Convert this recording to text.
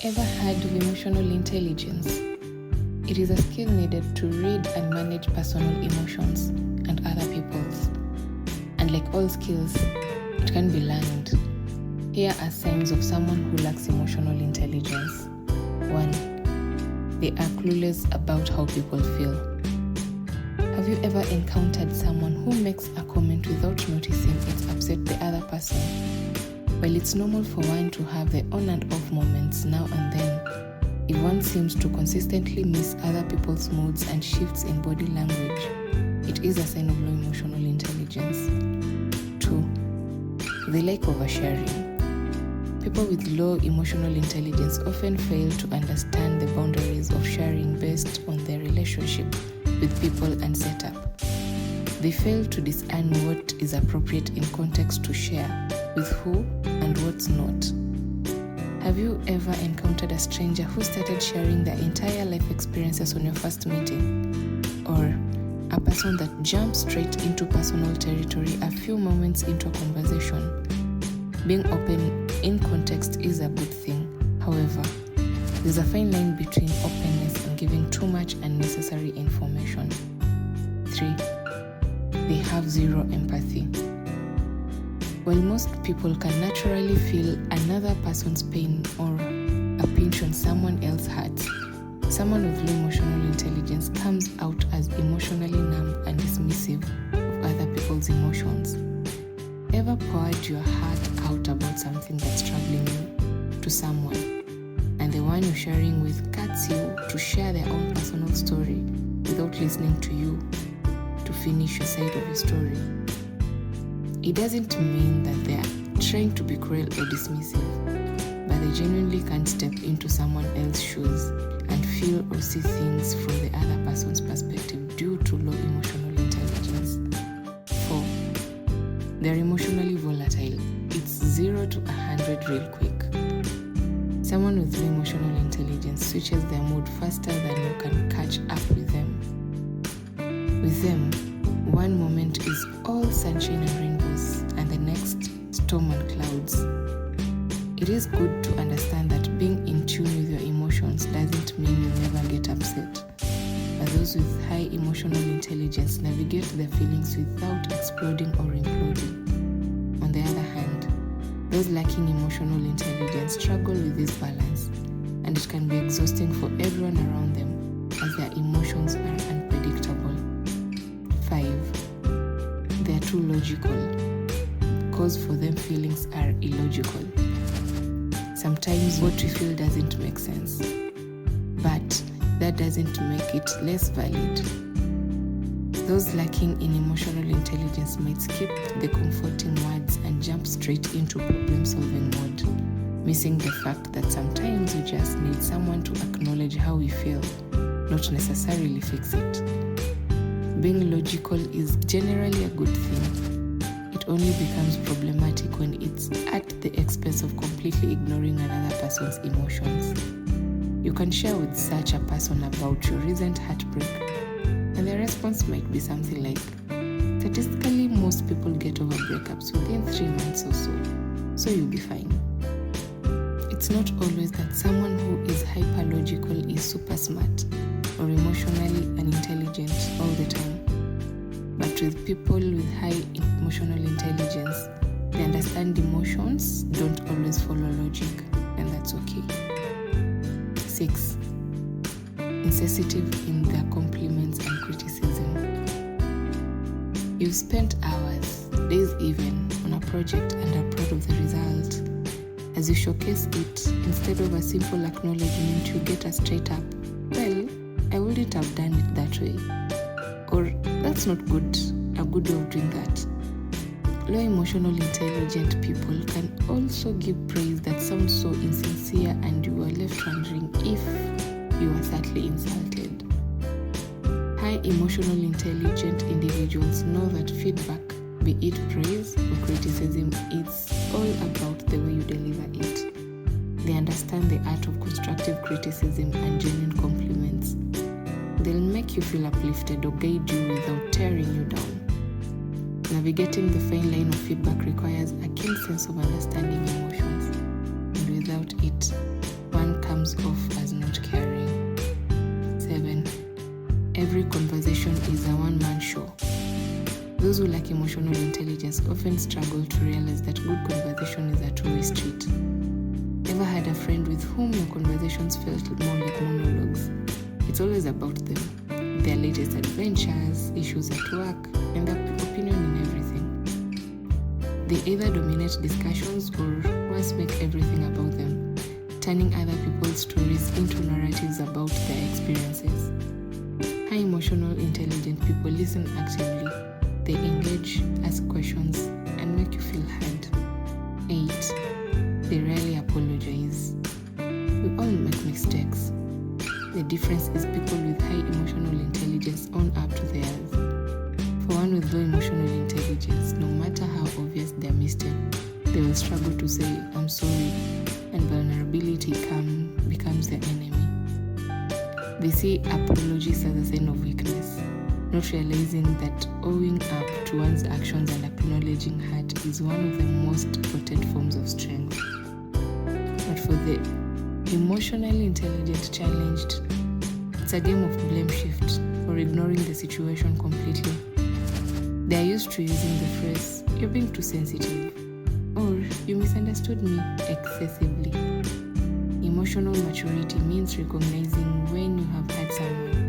Ever heard of emotional intelligence? It is a skill needed to read and manage personal emotions and other people's. And like all skills, it can be learned. Here are signs of someone who lacks emotional intelligence. 1. They are clueless about how people feel. Have you ever encountered someone who makes a comment without noticing it upset the other person? While it's normal for one to have their on and off moments now and then, if one seems to consistently miss other people's moods and shifts in body language, it is a sign of low emotional intelligence. 2. They like oversharing. People with low emotional intelligence often fail to understand the boundaries of sharing based on their relationship with people and setup. They fail to discern what is appropriate in context to share, with who and what's not. Have you ever encountered a stranger who started sharing their entire life experiences on your first meeting? Or a person that jumps straight into personal territory a few moments into a conversation? Being open in context is a good thing. However, there's a fine line between openness and giving too much unnecessary information. 3. They have zero empathy. While most people can naturally feel another person's pain or a pinch on someone else's heart, someone with low emotional intelligence comes out as emotionally numb and dismissive of other people's emotions. Ever poured your heart out about something that's troubling you to someone, and the one you're sharing with cuts you to share their own personal story without listening to you to finish your side of your story? It doesn't mean that they're trying to be cruel or dismissive, but they genuinely can't step into someone else's shoes and feel or see things from the other person's perspective due to low emotional intelligence. 4. They're emotionally volatile. It's 0 to 100 real quick. Someone with low emotional intelligence switches their mood faster than you can catch up with them. With them, one moment is all sunshine and rainbows, and the next, storm and clouds. It is good to understand that being in tune with your emotions doesn't mean you never get upset. But those with high emotional intelligence navigate their feelings without exploding or imploding. On the other hand, those lacking emotional intelligence struggle with this balance, and it can be exhausting for everyone around them as their emotions are unpredictable. 5. They are too logical, because for them feelings are illogical. Sometimes what we feel doesn't make sense, but that doesn't make it less valid. Those lacking in emotional intelligence might skip the comforting words and jump straight into problem-solving mode, missing the fact that sometimes we just need someone to acknowledge how we feel, not necessarily fix it. Being logical is generally a good thing. It only becomes problematic when it's at the expense of completely ignoring another person's emotions. You can share with such a person about your recent heartbreak, and their response might be something like, "Statistically, most people get over breakups within 3 months or so you'll be fine." It's not always that someone who is hyper-logical is super smart or emotionally unintelligent all the time. But with people with high emotional intelligence, they understand emotions don't always follow logic, and that's okay. 6. Insensitive in their compliments and criticism. You've spent hours, days even, on a project and are proud of the result. As you showcase it, instead of a simple acknowledgement, you get a straight up, "Well, I wouldn't have done it that way," or "That's not good, a good way of doing that." Low emotional intelligent people can also give praise that sounds so insincere, and you are left wondering if you are sadly insulted. High emotional intelligent individuals know that feedback, be it praise or criticism, it's all about the way you deliver it. They understand the art of constructive criticism and genuine compliments. They'll make you feel uplifted or guide you without tearing you down. Navigating the fine line of feedback requires a keen sense of understanding emotions, and without it, one comes comes off as not caring. 7. Every conversation is a one-man show. Those who lack emotional intelligence often struggle to realize that good conversation is a two-way street. Ever had a friend with whom your conversations felt more like monologues? It's always about them, their latest adventures, issues at work, and their opinion in everything. They either dominate discussions or worse, make everything about them, turning other people's stories into narratives about their experiences. High emotional intelligent people listen actively. They engage, ask questions, and make you feel heard. 8. They rarely apologize. We all make mistakes. The difference is people with high emotional intelligence own up to theirs. For one with low emotional intelligence, no matter how obvious their mistake, they will struggle to say, "I'm sorry," and vulnerability becomes their enemy. They see apologies as a sign of weakness, not realizing that owing up to one's actions and acknowledging hurt is one of the most potent forms of strength. But for the emotionally intelligent challenged, it's a game of blame shift or ignoring the situation completely. They are used to using the phrase, "You're being too sensitive," or "You misunderstood me excessively." Emotional maturity means recognizing when you have hurt someone